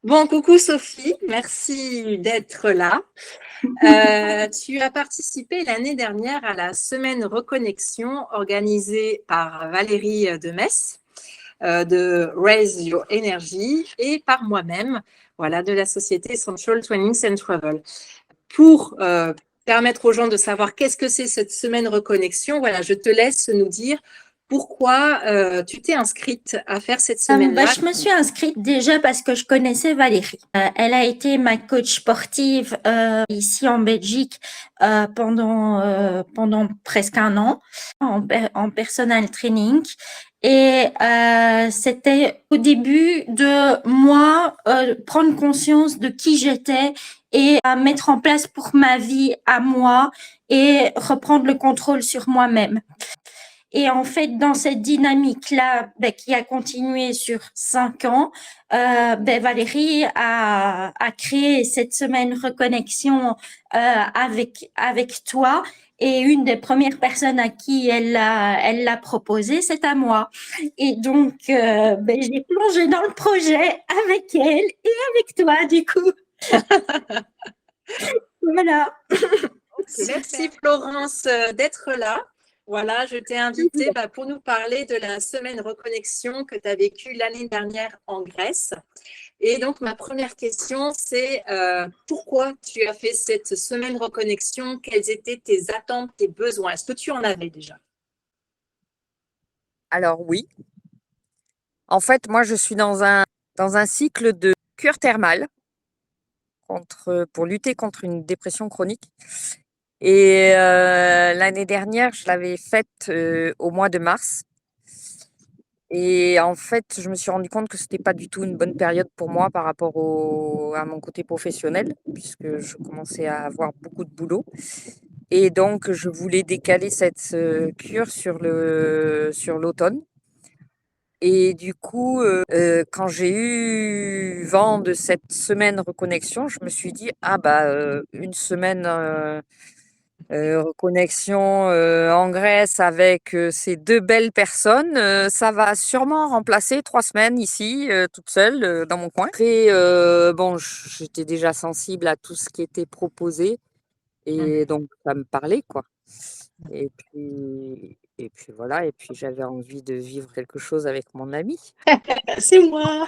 Bon, coucou Sophie, merci d'être là. Tu as participé l'année dernière à la semaine Reconnexion organisée par Valérie de Metz de Raise Your Energy et par moi-même, voilà, de la société Essential Trainings and Travel. Pour permettre aux gens de savoir qu'est-ce que c'est cette semaine Reconnexion, voilà, je te laisse nous dire pourquoi tu t'es inscrite à faire cette semaine-là. Je me suis inscrite déjà parce que je connaissais Valérie. Elle a été ma coach sportive ici en Belgique pendant presque un an en personal training. Et c'était au début de moi prendre conscience de qui j'étais et mettre en place pour ma vie à moi et reprendre le contrôle sur moi-même. Et en fait, dans cette dynamique-là, qui a continué sur 5 ans, Valérie a créé cette semaine Reconnexion avec toi. Et une des premières personnes à qui elle l'a proposé, c'est à moi. Et donc, j'ai plongé dans le projet avec elle et avec toi, du coup. Voilà. Merci Florence d'être là. Voilà, je t'ai invitée pour nous parler de la semaine Reconnexion que tu as vécue l'année dernière en Grèce. Et donc, ma première question, c'est pourquoi tu as fait cette semaine Reconnexion? Quelles étaient tes attentes, tes besoins? Est-ce que tu en avais déjà? Alors oui, en fait, moi je suis dans un cycle de cure thermale pour lutter contre une dépression chronique. Et l'année dernière, je l'avais faite au mois de mars. Et en fait, je me suis rendu compte que c'était pas du tout une bonne période pour moi par rapport à mon côté professionnel, puisque je commençais à avoir beaucoup de boulot. Et donc, je voulais décaler cette cure sur l'automne. Et du coup, quand j'ai eu vent de cette semaine Reconnexion, je me suis dit, ah bah, une semaine Reconnexion en Grèce avec ces deux belles personnes, ça va sûrement remplacer 3 semaines ici, toute seule, dans mon coin. Après, bon, j'étais déjà sensible à tout ce qui était proposé et donc ça me parlait, quoi. Et puis voilà, et puis j'avais envie de vivre quelque chose avec mon ami. C'est moi.